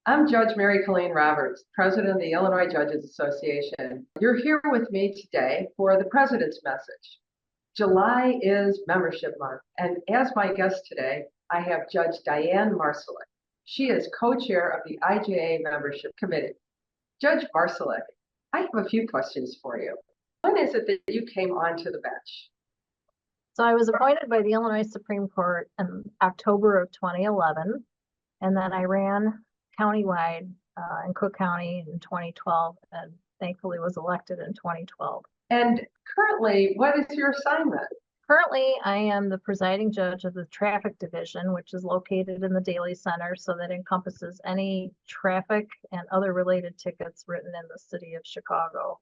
I'm Judge Mary Colleen Roberts, President of the Illinois Judges Association. You're here with me today for the President's Message. July is Membership Month, and as my guest today, I have Judge Diane Marsalek. She is co-chair of the IJA Membership Committee. Judge Marsalek, I have a few questions for you. When is it that you came onto the bench? So I was appointed by the Illinois Supreme Court in October of 2011, and then I ran countywide in Cook County in 2012, and thankfully was elected in 2012. And currently, what is your assignment? Currently, I am the presiding judge of the Traffic Division, which is located in the Daly Center, so that encompasses any traffic and other related tickets written in the city of Chicago.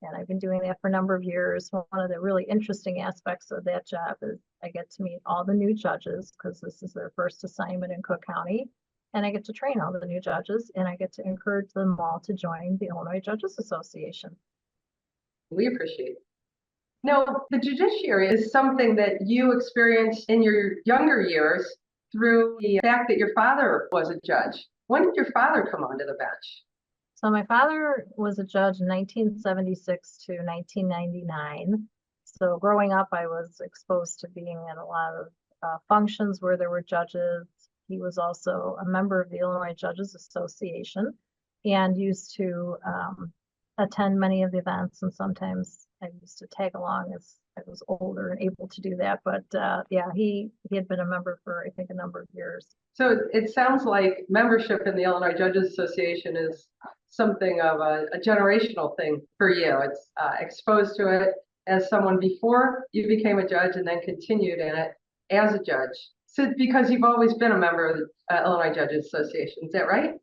And I've been doing that for a number of years. One of the really interesting aspects of that job is I get to meet all the new judges because this is their first assignment in Cook County. And I get to train all the new judges, and I get to encourage them all to join the Illinois Judges Association. We appreciate it. Now, the judiciary is something that you experienced in your younger years through the fact that your father was a judge. When did your father come onto the bench? So my father was a judge in 1976 to 1999. So growing up, I was exposed to being in a lot of functions where there were judges. He was also a member of the Illinois Judges Association and used to attend many of the events. And sometimes I used to tag along as I was older and able to do that. But yeah, he had been a member for, I think, a number of years. So it sounds like membership in the Illinois Judges Association is something of a generational thing for you. It's exposed to it as someone before you became a judge and then continued in it as a judge. So because you've always been a member of the Illinois Judges Association, is that right?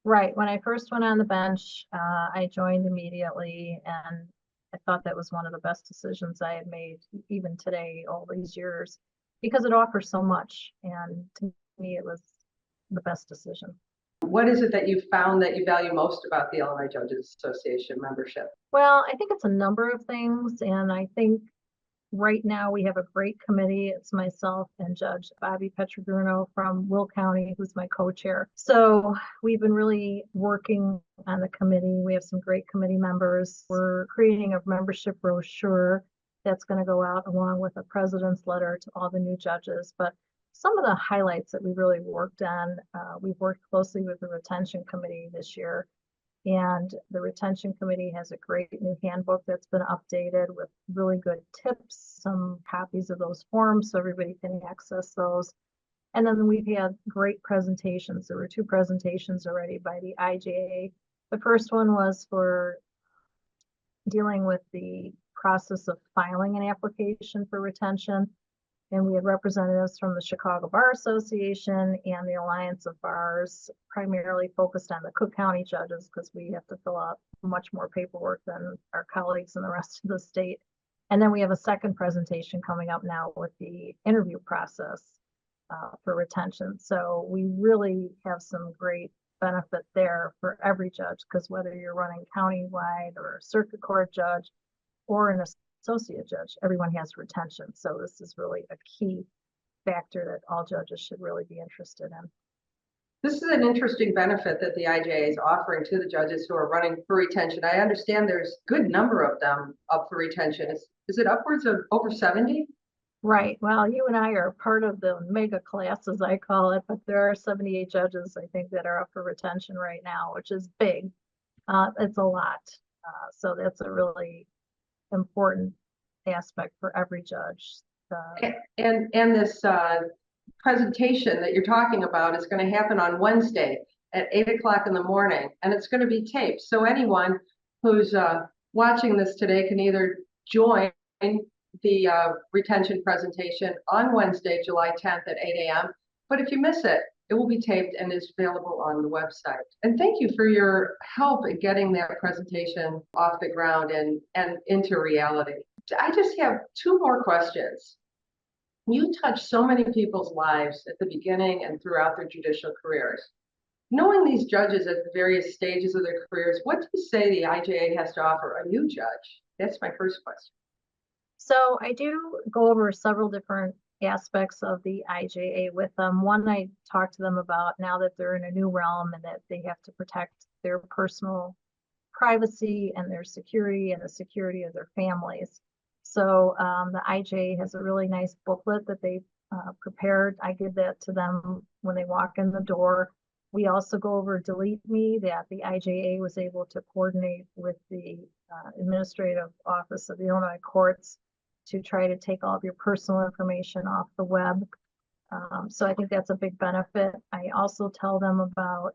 Right. When I first went on the bench, I joined immediately, and I thought that was one of the best decisions I had made, even today, all these years, because it offers so much. And to me, it was the best decision. What is it that you found that you value most about the Illinois Judges Association membership? Well, I think it's a number of things, and I think right now we have a great committee. It's myself and Judge Bobby Petrogruno from Will County, who's my co-chair. So we've been really working on the committee. We have some great committee members. We're creating a membership brochure that's going to go out along with a president's letter to all the new judges. But some of the highlights that we really worked on, we've worked closely with the retention committee this year. And the retention committee has a great new handbook that's been updated with really good tips, some copies of those forms so everybody can access those. And then we've had great presentations. There were 2 presentations already by the IJA. The first one was for dealing with the process of filing an application for retention. And we had representatives from the Chicago Bar Association and the Alliance of Bars, primarily focused on the Cook County judges because we have to fill out much more paperwork than our colleagues in the rest of the state. And then we have a second presentation coming up now with the interview process for retention. So we really have some great benefit there for every judge, because whether you're running countywide or a circuit court judge or an associate judge, everyone has retention. So this is really a key factor that all judges should really be interested in. This is an interesting benefit that the IJA is offering to the judges who are running for retention. I understand there's a good number of them up for retention. Is it upwards of over 70? Right. Well, you and I are part of the mega class, as I call it, but there are 78 judges, I think, that are up for retention right now, which is big. It's a lot. So that's a really important aspect for every judge. And this presentation that you're talking about is going to happen on Wednesday at 8 o'clock in the morning, and it's going to be taped. So anyone who's watching this today can either join the retention presentation on Wednesday, July 10th at 8 a.m. But if you miss it, it will be taped and is available on the website. And thank you for your help in getting that presentation off the ground and into reality. I just have 2 more questions. You touch so many people's lives at the beginning and throughout their judicial careers. Knowing these judges at the various stages of their careers, what do you say the IJA has to offer a new judge? That's my first question. So I do go over several different aspects of the IJA with them. One, I talked to them about now that they're in a new realm and that they have to protect their personal privacy and their security and the security of their families. So the IJA has a really nice booklet that they prepared. I give that to them when they walk in the door. We also go over Delete Me, that the IJA was able to coordinate with the Administrative Office of the Illinois Courts to try to take all of your personal information off the web. So I think that's a big benefit. I also tell them about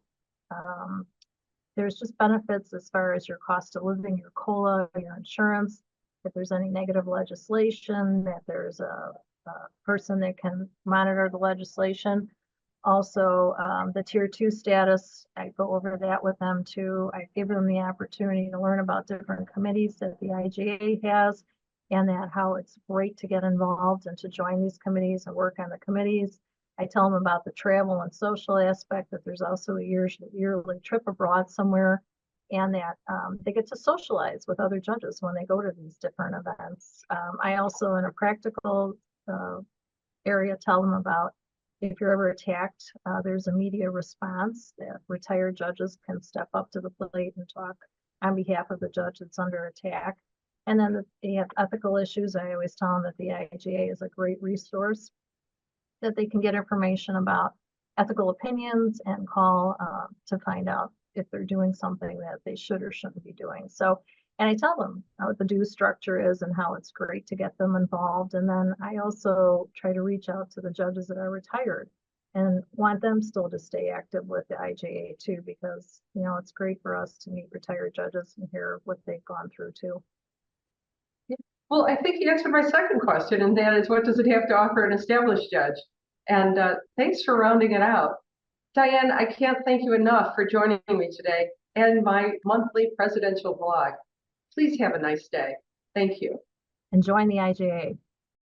there's just benefits as far as your cost of living, your COLA, your insurance, if there's any negative legislation, that there's a person that can monitor the legislation. Also, the tier 2 status, I go over that with them too. I give them the opportunity to learn about different committees that the IJA has, and that how it's great to get involved and to join these committees and work on the committees. I tell them about the travel and social aspect, that there's also a yearly trip abroad somewhere, and that they get to socialize with other judges when they go to these different events. I also, in a practical area, tell them about if you're ever attacked, there's a media response that retired judges can step up to the plate and talk on behalf of the judge that's under attack. And then they have ethical issues. I always tell them that the IJA is a great resource that they can get information about ethical opinions and call to find out if they're doing something that they should or shouldn't be doing. So, and I tell them how the due structure is and how it's great to get them involved. And then I also try to reach out to the judges that are retired and want them still to stay active with the IJA too, because, you know, it's great for us to meet retired judges and hear what they've gone through too. Well, I think you answered my second question, and that is, what does it have to offer an established judge? And thanks for rounding it out. Diane, I can't thank you enough for joining me today and my monthly presidential blog. Please have a nice day. Thank you. And join the IJA.